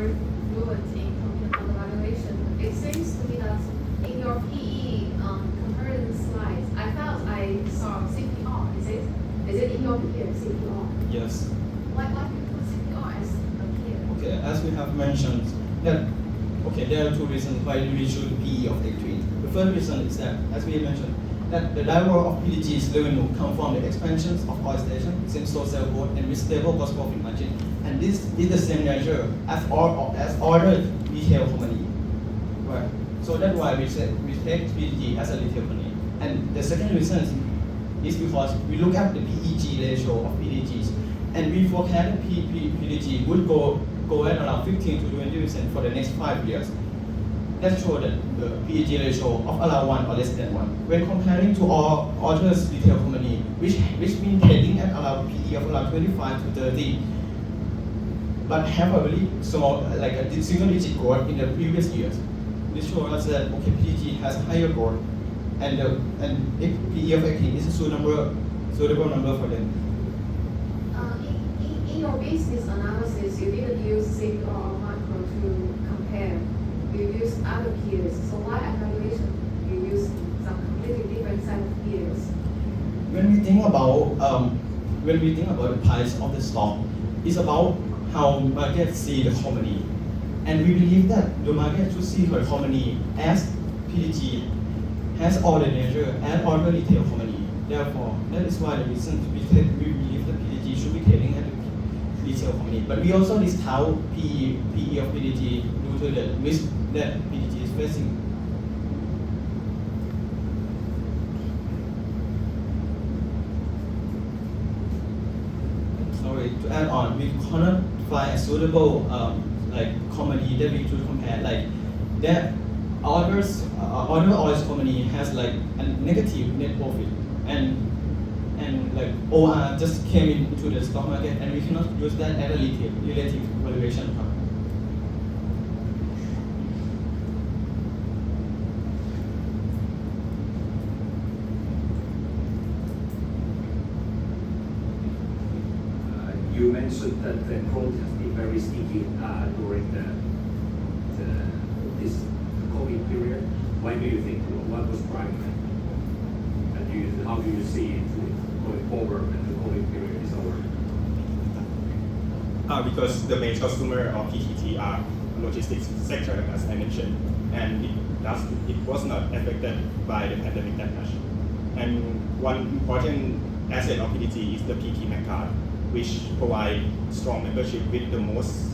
very fluent in computer evaluation. It seems to me that in your PE comparison slides, I felt I saw CPR. Is it in your peer CPR? Yes. Why do you put CPR as a peer? Okay, as we have mentioned, that there are two reasons why we choose PE of X3. The first reason is that, as we mentioned, that the driver of PDG's revenue come from the expansions of oil station, same-store sales growth, and with stable gross profit margin. And this is the same measure as other retail company. Right. So that's why we take PDG as a retail company. And the second reason is because we look at the PEG ratio of PDGs, and we forecast that PDG would go at around 15 to 20% for the next 5 years. That shows that the PEG ratio of around 1 or less than 1. When comparing to all other retail company, which been trading at around PE of around 25 to 30, but have a very small, like a single-digit growth in the previous years. This shows us that PEG has higher growth, and PE of 18 is a suitable number for them. In your business analysis, you didn't use CPR or macro to compare. You use other peers. So why evaluation you use some completely different set of peers? When we think about the price of the stock, it's about how market see the company, and we believe that the market should see the company as PDG has all the nature and all the retail company. Therefore, that is why the reason we believe that PDG should be trading at the retail company. But we also discount PE of PDG due to the risk that PDG is facing. Sorry, to add on, we cannot find a suitable company that we should compare. Like that, other oil company has like a negative net profit, and like OR just came into the stock market, and we cannot use that as a relative valuation. You mentioned that the growth has been very sticky during this COVID period. Why do you think? What was driving it? And how do you see it going forward when the COVID period is over? Because the main customer of PTT are logistics sector, as I mentioned, and it was not affected by the pandemic that much. And one important asset of PTT is the PT Mac card, which provide strong membership with the most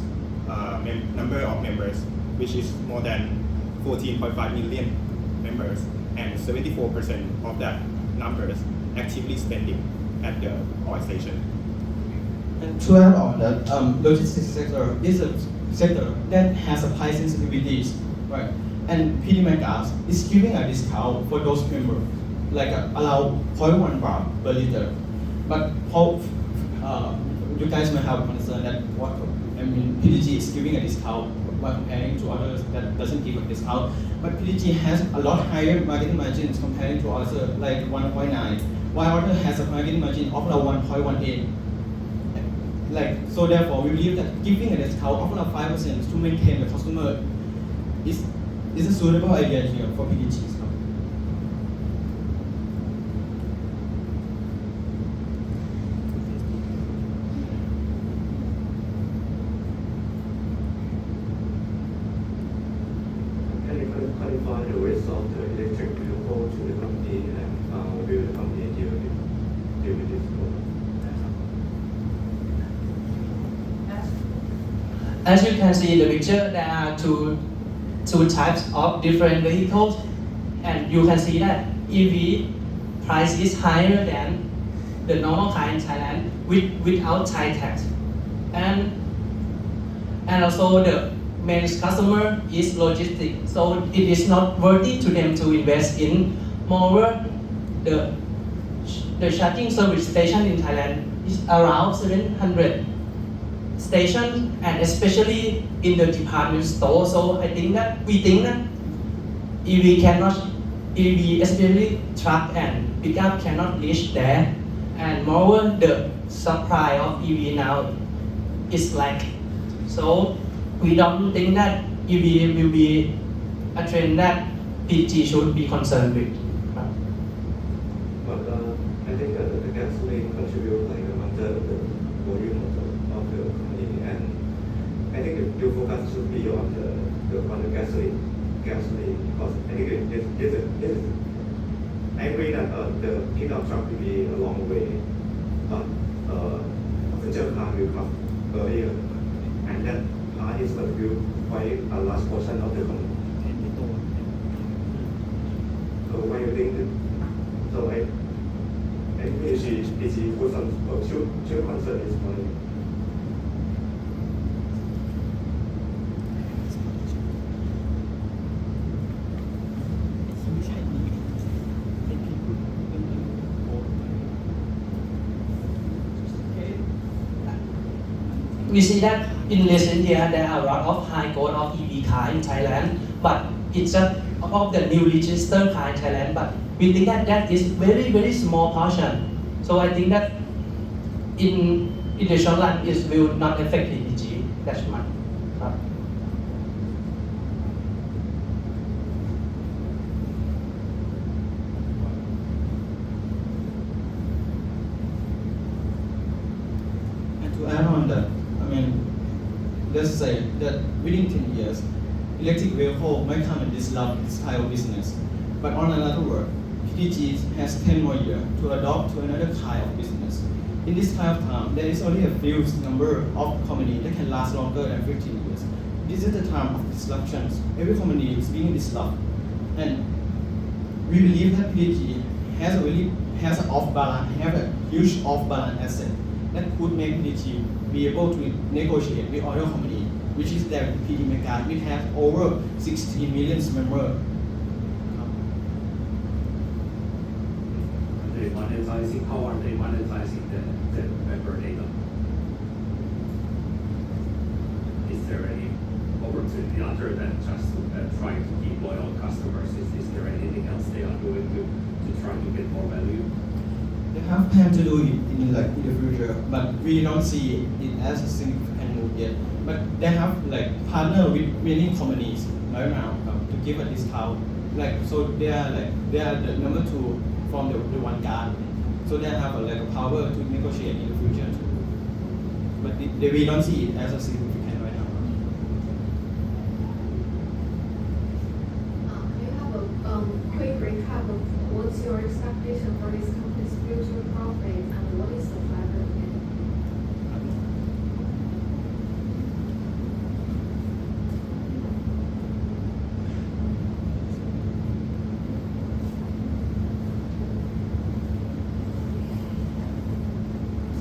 number of members, which is more than 14.5 million members, and 74% of that numbers actively spending at the oil station. And to add on that, logistics sector is a sector that has a price sensitivities, right? And PD Gas is giving a discount for those members, like allow 0.1 bar per liter. But you guys may have concern that PDG is giving a discount by comparing to others that doesn't give a discount. But PDG has a lot higher marketing margins comparing to others, like 1.9, while others has a marketing margin of around 1.18. So therefore, we believe that giving a discount of around 5% to maintain the customer is a suitable idea here for PDGs. Can you clarify the risk of the electric vehicle to the company, and will the company deal with this problem? As you can see in the picture, there are two types of different vehicles, and you can see that EV price is higher than the normal car in Thailand without Thai tax, and also the main customer is logistics, so it is not worthy to them to invest in. Moreover, the charging service station in Thailand is around 700 stations, and especially in the department store. So we think that EV especially truck and pickup cannot reach there, and moreover the supply of EV now is lack. So we don't think that EV will be a trend that PG should be concerned with. But I think the gasoline contribute like a third of the volume of the company, and I think the focus should be on the gasoline because I think this is I agree that the pickup truck will be a long way, but passenger car will come earlier, and that part is contribute quite a large portion of the company. So what do you think? So I think PG put some should consider this point. We see that in recent years there are a lot of high growth of EV car in Thailand, but it's just of the new registered car in Thailand. But we think that that is very small portion. So I think that in the short run it will not affect PG that much. And to add on that, I mean, let's say that within 10 years, electric vehicle might come and disrupt this kind of business. But on another word, PTG has 10 more years to adopt to another kind of business. In this kind of time, there is only a few number of companies that can last longer than 15 years. This is the time of disruptions. Every company is being disrupted. And we believe that PTG has a off-balance, have a huge off-balance asset that could make PTG be able to negotiate with other companies, which is that PD Mega, which has over 16 million members. How are they monetizing the member data? Is there any opportunity other than just trying to keep loyal customers? Is there anything else they are doing to try to get more value? They have planned to do it in the future, but we don't see it as a significant move yet. But they have partner with many companies right now to give a discount. So they are the number 2 from the one guard. So they have a power to negotiate in the future too. But we don't see it as a significant right now. Can you have a quick recap of what's your expectation for this company's future profit and what is the driver of it?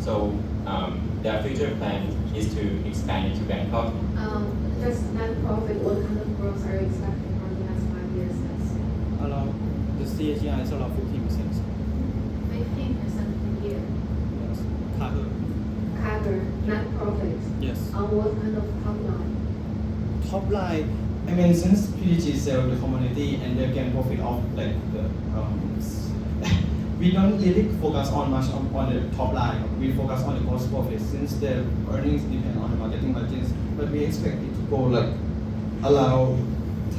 So their future plan is to expand into Bangkok. Just net profit, what kind of growth are you expecting for the next 5 years? Around the CAGR is around 15%. 15% per year. Yes. Cover. CAGR, net profit. Yes. On what kind of top line? Top line, I mean, since PTG sell the commodity and they can profit off we don't really focus on much on the top line. We focus on the gross profit since the earnings depend on the marketing margins. But we expect it to go allow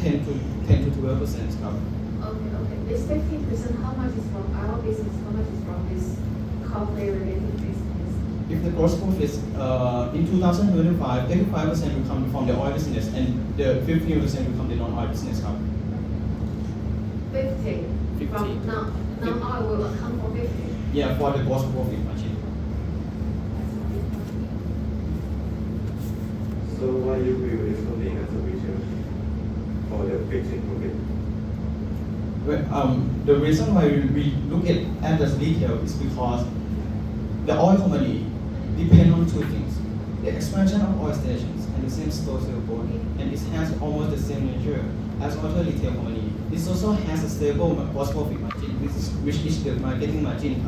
10 to 12%. Okay. This 15%, how much is from our business? How much is from this coffee related business? If the gross profit is in 2025, 85% will come from the oil business and the 15% will come the non-oil business. 50. 50. From non-oil will account for 50. Yeah, for the gross profit margin. So why you view this company as a vision for the fixed profit? The reason why we look at this detail is because the oil company depend on 2 things: the expansion of oil stations and the same store sale body, and it has almost the same nature as auto retail company. This also has a stable gross profit margin, which is the marketing margin.